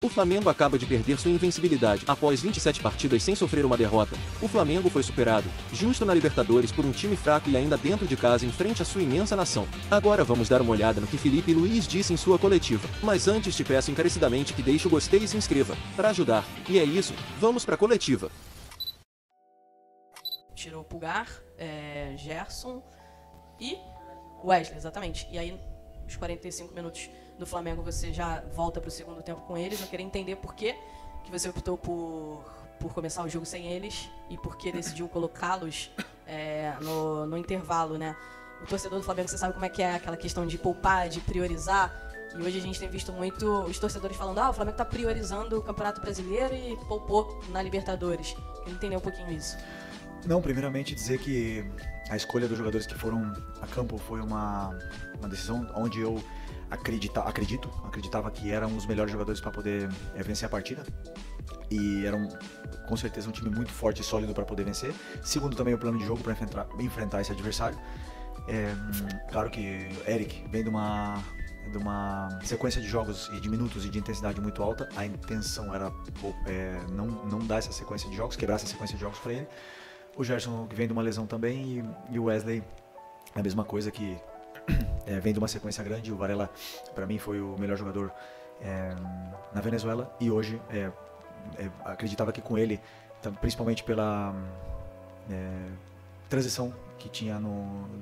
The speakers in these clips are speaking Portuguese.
O Flamengo acaba de perder sua invencibilidade. Após 27 partidas sem sofrer uma derrota, o Flamengo foi superado, justo na Libertadores, por um time fraco e ainda dentro de casa em frente à sua imensa nação. Agora vamos dar uma olhada no que Felipe Luiz disse em sua coletiva. Mas antes te peço encarecidamente que deixe o gostei e se inscreva, para ajudar. E é isso, vamos para a coletiva. Tirou o Pulgar, Gerson e Wesley, exatamente. E aí, os 45 minutos do Flamengo, você já volta para o segundo tempo com eles. Eu queria entender por que você optou por começar o jogo sem eles e por que decidiu colocá-los no intervalo, né? O torcedor do Flamengo, você sabe como é que é aquela questão de poupar, de priorizar. E hoje a gente tem visto muito os torcedores falando: o Flamengo está priorizando o Campeonato Brasileiro e poupou na Libertadores. Queria entender um pouquinho isso. Não, primeiramente dizer que a escolha dos jogadores que foram a campo foi uma decisão onde eu acreditava que eram os melhores jogadores para poder vencer a partida, e eram com certeza um time muito forte e sólido para poder vencer. Segundo, também o plano de jogo para enfrentar esse adversário. Claro que Eric vem de uma sequência de jogos e de minutos e de intensidade muito alta. A intenção era não dar essa sequência de jogos, quebrar essa sequência de jogos para ele. O Gerson, que vem de uma lesão também, e o Wesley, a mesma coisa, que vem de uma sequência grande. O Varela, para mim, foi o melhor jogador na Venezuela, e hoje acreditava que com ele, principalmente pela transição que tinha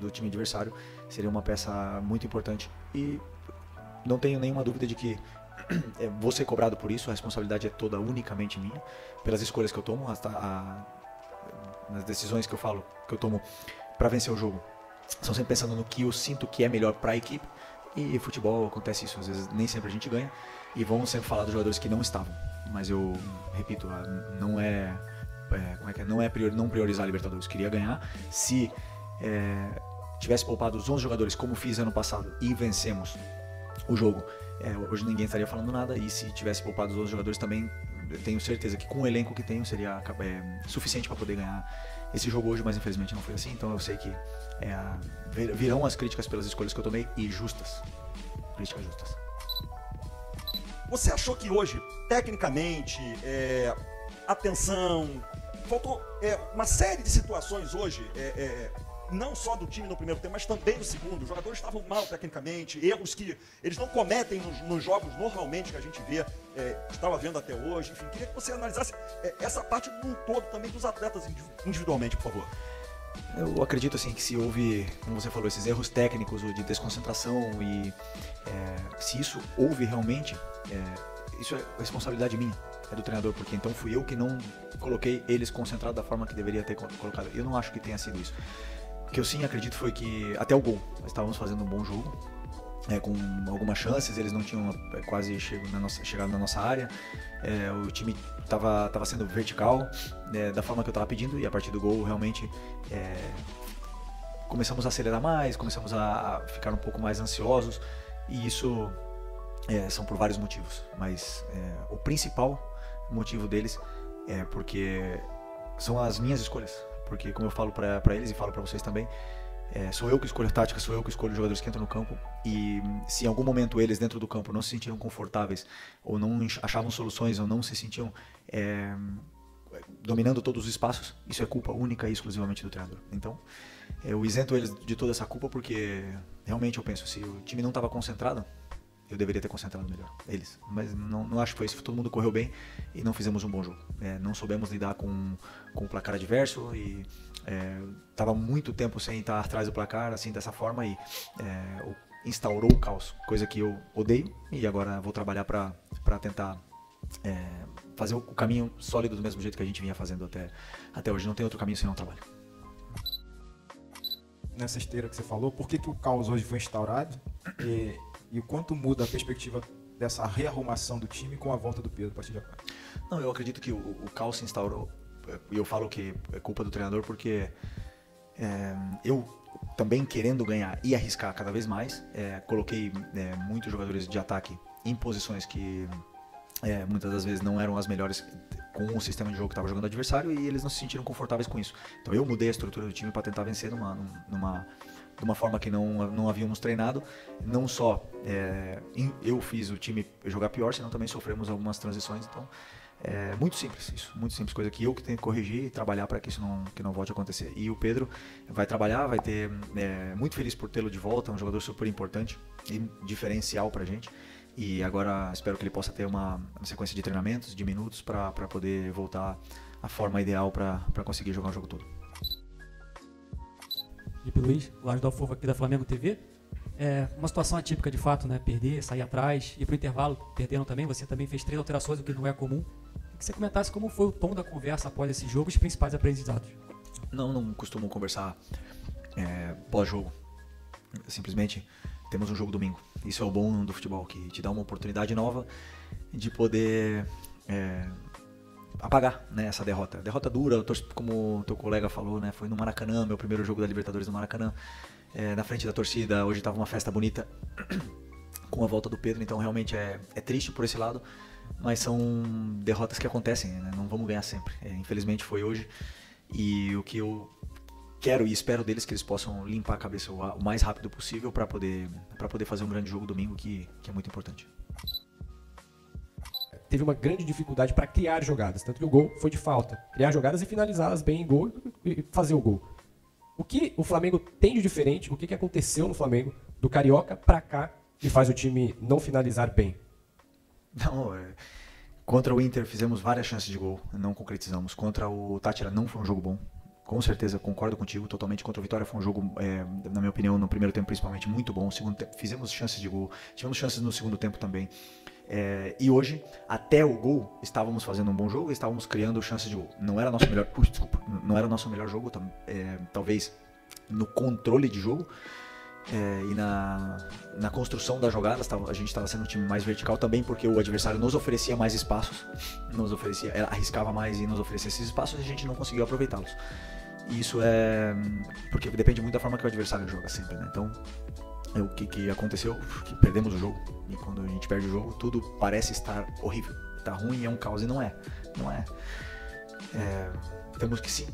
do time adversário, seria uma peça muito importante. E não tenho nenhuma dúvida de que vou ser cobrado por isso. A responsabilidade é toda unicamente minha, pelas escolhas que eu tomo, nas decisões que eu tomo para vencer o jogo. São sempre pensando no que eu sinto que é melhor para a equipe, e futebol acontece isso, às vezes nem sempre a gente ganha, e vamos sempre falar dos jogadores que não estavam, mas eu repito, não priorizar a Libertadores. Queria ganhar. Se tivesse poupado os 11 jogadores como fiz ano passado e vencemos o jogo, hoje ninguém estaria falando nada, e se tivesse poupado os 11 jogadores também, tenho certeza que com o elenco que tenho seria suficiente para poder ganhar esse jogo hoje, mas infelizmente não foi assim. Então eu sei que virão as críticas pelas escolhas que eu tomei, e justas, críticas justas. Você achou que hoje, tecnicamente, atenção, faltou uma série de situações hoje, não só do time no primeiro tempo, mas também no segundo? Os jogadores estavam mal tecnicamente, erros que eles não cometem nos jogos normalmente que a gente vê, estava vendo até hoje. Enfim, queria que você analisasse essa parte num todo também dos atletas individualmente, por favor. Eu acredito assim que se houve, como você falou, esses erros técnicos de desconcentração, e se isso houve realmente, isso é responsabilidade minha, é do treinador, porque então fui eu que não coloquei eles concentrados da forma que deveria ter colocado. Eu não acho que tenha sido isso. O que eu sim acredito foi que até o gol nós estávamos fazendo um bom jogo, com algumas chances, eles não tinham quase chegado na nossa área. O time estava sendo vertical, da forma que eu estava pedindo, e a partir do gol realmente começamos a acelerar mais, começamos a ficar um pouco mais ansiosos, e isso são por vários motivos, mas o principal motivo deles é porque são as minhas escolhas. Porque, como eu falo para eles e falo para vocês também, sou eu que escolho a tática, sou eu que escolho os jogadores que entram no campo, e se em algum momento eles dentro do campo não se sentiram confortáveis, ou não achavam soluções, ou não se sentiam dominando todos os espaços, isso é culpa única e exclusivamente do treinador. Então, eu isento eles de toda essa culpa, porque realmente eu penso, se o time não estava concentrado, eu deveria ter concentrado melhor eles, mas não acho que foi isso. Todo mundo correu bem e não fizemos um bom jogo. Não soubemos lidar com o placar adverso, e estava muito tempo sem estar atrás do placar, assim, dessa forma, e instaurou o caos, coisa que eu odeio, e agora vou trabalhar para tentar fazer o caminho sólido do mesmo jeito que a gente vinha fazendo até hoje. Não tem outro caminho senão o trabalho. Nessa esteira que você falou, por que o caos hoje foi instaurado? E o quanto muda a perspectiva dessa rearrumação do time com a volta do Pedro a partir de agora? Não, eu acredito que o caos se instaurou, e eu falo que é culpa do treinador, porque eu também, querendo ganhar e arriscar cada vez mais, coloquei muitos jogadores de ataque em posições que muitas das vezes não eram as melhores com o sistema de jogo que estava jogando o adversário, e eles não se sentiram confortáveis com isso. Então eu mudei a estrutura do time para tentar vencer numa de uma forma que não havíamos treinado. Não só eu fiz o time jogar pior, senão também sofremos algumas transições. Então, muito simples isso, muito simples, coisa que eu que tenho que corrigir e trabalhar para que isso não volte a acontecer. E o Pedro vai trabalhar, vai ter muito feliz por tê-lo de volta, é um jogador super importante e diferencial pra gente. E agora espero que ele possa ter uma sequência de treinamentos, de minutos, para poder voltar à forma ideal para conseguir jogar o jogo todo. Felipe Luiz, Lars Dalfova aqui da Flamengo TV. Uma situação atípica de fato, né? Perder, sair atrás, ir pro intervalo, perderam também. Você também fez 3 alterações, o que não é comum. Queria que você comentasse como foi o tom da conversa após esse jogo e os principais aprendizados. Não costumo conversar pós-jogo. Simplesmente temos um jogo domingo. Isso é o bom do futebol, que te dá uma oportunidade nova de poder apagar, né, essa derrota. Derrota dura, como o teu colega falou, né, foi no Maracanã, meu primeiro jogo da Libertadores no Maracanã, na frente da torcida. Hoje estava uma festa bonita com a volta do Pedro, então realmente é triste por esse lado, mas são derrotas que acontecem, né, não vamos ganhar sempre. Infelizmente foi hoje, e o que eu quero e espero deles que eles possam limpar a cabeça o mais rápido possível para poder fazer um grande jogo domingo, que é muito importante. Teve uma grande dificuldade para criar jogadas, tanto que o gol foi de falta. Criar jogadas e finalizá-las bem em gol e fazer o gol. O que o Flamengo tem de diferente, o que aconteceu no Flamengo do Carioca para cá que faz o time não finalizar bem? Contra o Inter fizemos várias chances de gol, não concretizamos. Contra o Táchira não foi um jogo bom. Com certeza, concordo contigo totalmente. Contra o Vitória foi um jogo, na minha opinião, no primeiro tempo principalmente, muito bom. No segundo tempo fizemos chances de gol, tivemos chances no segundo tempo também. E hoje, até o gol, estávamos fazendo um bom jogo e estávamos criando chances de gol. Não era nosso melhor, não era nosso melhor jogo, talvez no controle de jogo e na construção das jogadas. A gente estava sendo um time mais vertical também, porque o adversário nos oferecia mais espaços, arriscava mais e nos oferecia esses espaços e a gente não conseguiu aproveitá-los. E isso porque depende muito da forma que o adversário joga sempre, né? Então, o que aconteceu? Que perdemos o jogo. E quando a gente perde o jogo, tudo parece estar horrível. Tá ruim, é um caos, e não é. Temos que sim.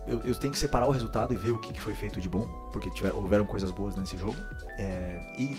Eu tenho que separar o resultado e ver o que foi feito de bom, porque houveram coisas boas nesse jogo, e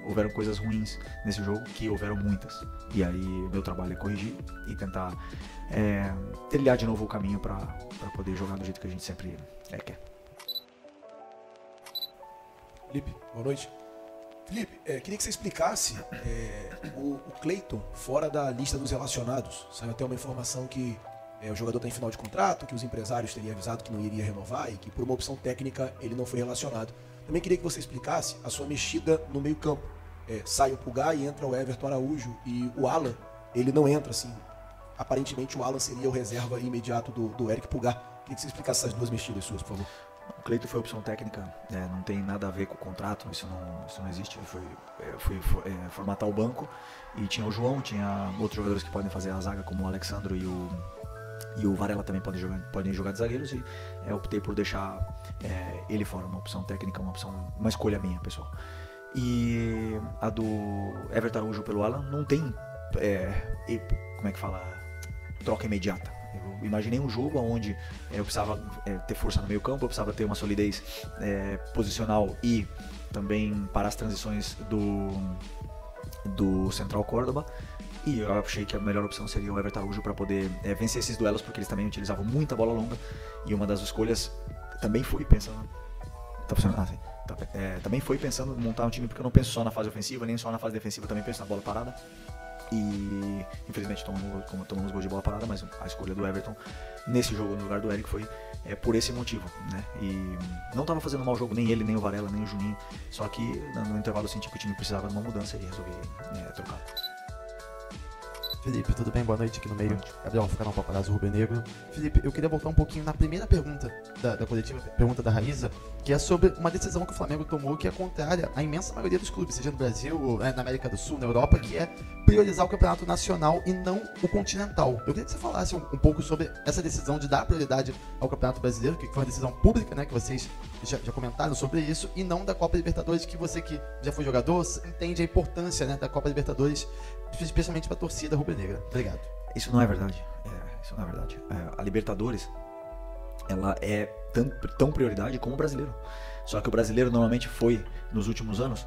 houveram coisas ruins nesse jogo, que houveram muitas. E aí meu trabalho é corrigir e tentar trilhar de novo o caminho para poder jogar do jeito que a gente sempre quer. Felipe, boa noite. Felipe, queria que você explicasse o Cleiton fora da lista dos relacionados. Saiu até uma informação que o jogador está em final de contrato, que os empresários teriam avisado que não iria renovar e que por uma opção técnica ele não foi relacionado. Também queria que você explicasse a sua mexida no meio campo. Sai o Pulgar e entra o Everton Araújo, e o Alan, ele não entra assim. Aparentemente o Alan seria o reserva imediato do Eric Pulgar. Queria que você explicasse essas duas mexidas suas, por favor. O Cleiton foi opção técnica, não tem nada a ver com o contrato, isso não existe. Foi formatar o banco, e tinha o João, tinha outros jogadores que podem fazer a zaga, como o Alexandro e o Varela também podem jogar de zagueiros, e optei por deixar ele fora, uma opção técnica, uma escolha minha, pessoal. E a do Everton Araújo pelo Alan não tem, como é que fala, troca imediata. Eu imaginei um jogo onde eu precisava ter força no meio campo, eu precisava ter uma solidez posicional e também para as transições do Central Córdoba, e eu achei que a melhor opção seria o Everton Araújo para poder vencer esses duelos, porque eles também utilizavam muita bola longa, e uma das escolhas também foi pensando... também foi pensando em montar um time, porque eu não penso só na fase ofensiva, nem só na fase defensiva, também penso na bola parada. E infelizmente tomamos gol de bola parada, mas a escolha do Everton nesse jogo no lugar do Eric foi por esse motivo, né? E não estava fazendo um mau jogo, nem ele, nem o Varela, nem o Juninho, só que no intervalo eu senti que o time precisava de uma mudança e resolvi trocar. Felipe, tudo bem? Boa noite aqui no meio. Gabriel, canal Paparazzo Rubro Negro. Felipe, eu queria voltar um pouquinho na primeira pergunta da coletiva, pergunta da Raíza, que é sobre uma decisão que o Flamengo tomou que é contrária à imensa maioria dos clubes, seja no Brasil, na América do Sul, na Europa, que é priorizar o campeonato nacional e não o continental. Eu queria que você falasse um pouco sobre essa decisão de dar prioridade ao campeonato brasileiro, que foi uma decisão pública, né, que vocês já comentaram sobre isso, e não da Copa Libertadores, que você que já foi jogador entende a importância, né, da Copa Libertadores, especialmente para a torcida rubro-negra. Obrigado. Isso não é verdade. Isso não é verdade. A Libertadores, ela é tão prioridade como o brasileiro. Só que o brasileiro normalmente foi, nos últimos anos,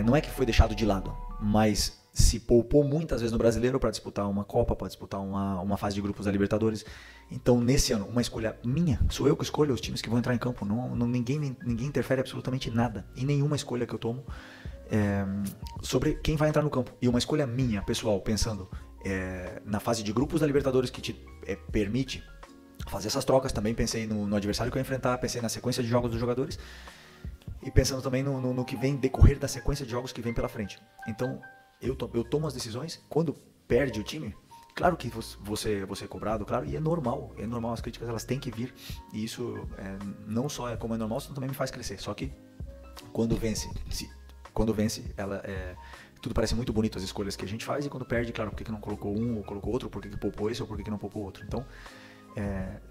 não é que foi deixado de lado, mas se poupou muitas vezes no brasileiro para disputar uma Copa, para disputar uma fase de grupos da Libertadores. Então, nesse ano, uma escolha minha, sou eu que escolho os times que vão entrar em campo. Ninguém interfere absolutamente nada em nenhuma escolha que eu tomo sobre quem vai entrar no campo. E uma escolha minha, pessoal, pensando na fase de grupos da Libertadores que te permite fazer essas trocas. Também pensei no adversário que eu ia enfrentar, pensei na sequência de jogos dos jogadores e pensando também no que vem decorrer da sequência de jogos que vem pela frente. Então, eu tomo as decisões. Quando perde o time, claro que você é cobrado, claro, e é normal, as críticas elas têm que vir, e isso não só como é normal, isso também me faz crescer. Só que quando vence, tudo parece muito bonito, as escolhas que a gente faz, e quando perde, claro, por que não colocou um ou colocou outro, por que poupou esse ou por que não poupou outro. Então,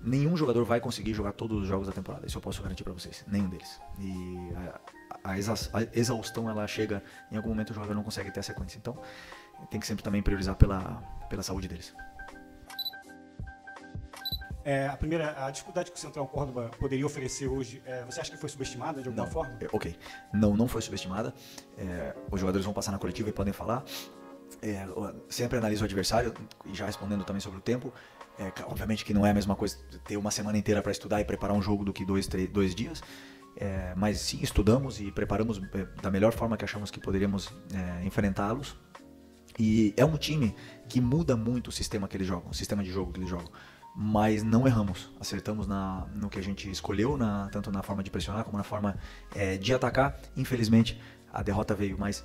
nenhum jogador vai conseguir jogar todos os jogos da temporada, isso eu posso garantir para vocês, nenhum deles. E a exaustão, ela chega, em algum momento o jogador não consegue ter a sequência, então tem que sempre também priorizar pela saúde deles. A dificuldade que o Central Córdoba poderia oferecer hoje, você acha que foi subestimada de alguma forma? Ok, não foi subestimada. Os jogadores vão passar na coletiva e podem falar. Sempre analiso o adversário, e já respondendo também sobre o tempo. Obviamente que não é a mesma coisa ter uma semana inteira para estudar e preparar um jogo do que 2 dias. Mas sim, estudamos e preparamos da melhor forma que achamos que poderíamos enfrentá-los. E é um time que muda muito o sistema que eles jogam, o sistema de jogo que eles jogam. Mas não erramos, acertamos no que a gente escolheu, tanto na forma de pressionar como na forma de atacar. Infelizmente, a derrota veio, mas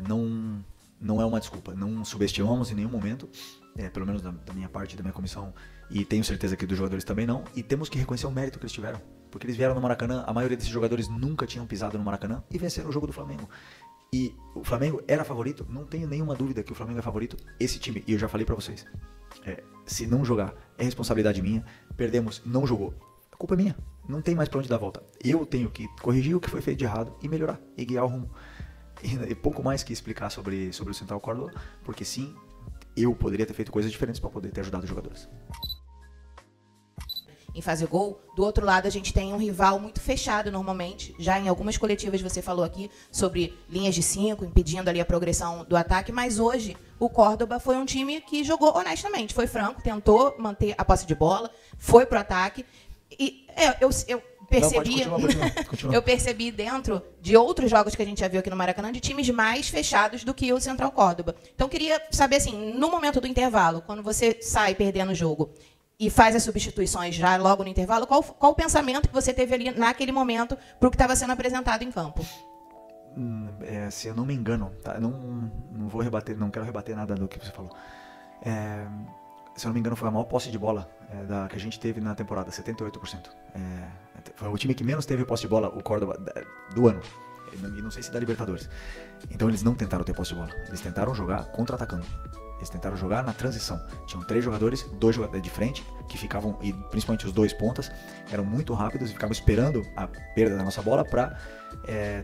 não é uma desculpa, não subestimamos em nenhum momento, pelo menos da minha parte, da minha comissão, e tenho certeza que dos jogadores também não, e temos que reconhecer o mérito que eles tiveram, porque eles vieram no Maracanã, a maioria desses jogadores nunca tinham pisado no Maracanã e venceram o jogo do Flamengo. E o Flamengo era favorito, não tenho nenhuma dúvida que o Flamengo é favorito. Esse time, e eu já falei pra vocês, se não jogar, é responsabilidade minha. Perdemos, não jogou, a culpa é minha, não tem mais pra onde dar a volta. Eu tenho que corrigir o que foi feito de errado e melhorar, e guiar o rumo. E pouco mais que explicar sobre o Central Córdoba, porque sim, eu poderia ter feito coisas diferentes para poder ter ajudado os jogadores. Em fazer gol. Do outro lado, a gente tem um rival muito fechado normalmente. Já em algumas coletivas você falou aqui sobre linhas de 5, impedindo ali a progressão do ataque, mas hoje o Córdoba foi um time que jogou honestamente, foi franco, tentou manter a posse de bola, foi pro ataque. E eu percebi, continua. Eu percebi dentro de outros jogos que a gente já viu aqui no Maracanã, de times mais fechados do que o Central Córdoba. Então, queria saber, assim, no momento do intervalo, quando você sai perdendo o jogo e faz as substituições já logo no intervalo, qual o pensamento que você teve ali naquele momento para o que estava sendo apresentado em campo? Se eu não me engano, tá? Não vou rebater, não quero rebater nada do que você falou. Se eu não me engano, foi a maior posse de bola que a gente teve na temporada, 78%. Foi o time que menos teve posse de bola, o Córdoba, do ano. E não sei se da Libertadores. Então eles não tentaram ter posse de bola. Eles tentaram jogar contra-atacando. Eles tentaram jogar na transição. Tinham 3 jogadores, 2 jogadores de frente, que ficavam, e principalmente os 2 pontas, eram muito rápidos e ficavam esperando a perda da nossa bola para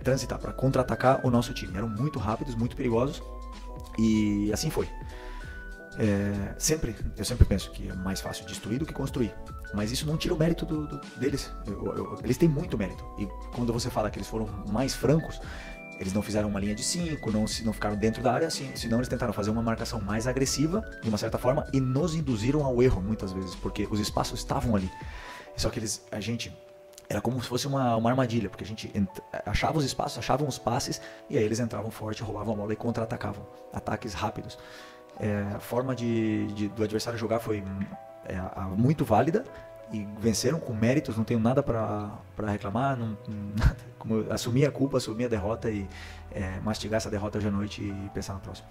transitar, para contra-atacar o nosso time. Eram muito rápidos, muito perigosos, e assim foi. Eu sempre penso que é mais fácil destruir do que construir, mas isso não tira o mérito deles. Eles têm muito mérito, e quando você fala que eles foram mais francos, eles não fizeram uma linha de 5, não ficaram dentro da área, assim, senão eles tentaram fazer uma marcação mais agressiva, de uma certa forma, e nos induziram ao erro muitas vezes, porque os espaços estavam ali. Só que a gente era como se fosse uma armadilha, porque a gente achava os espaços, achavam os passes, e aí eles entravam forte, roubavam a bola e contra-atacavam. Ataques rápidos. A forma do adversário jogar foi muito válida, e venceram com méritos, não tenho nada para reclamar, como assumir a culpa, assumir a derrota e mastigar essa derrota hoje à noite e pensar no próximo.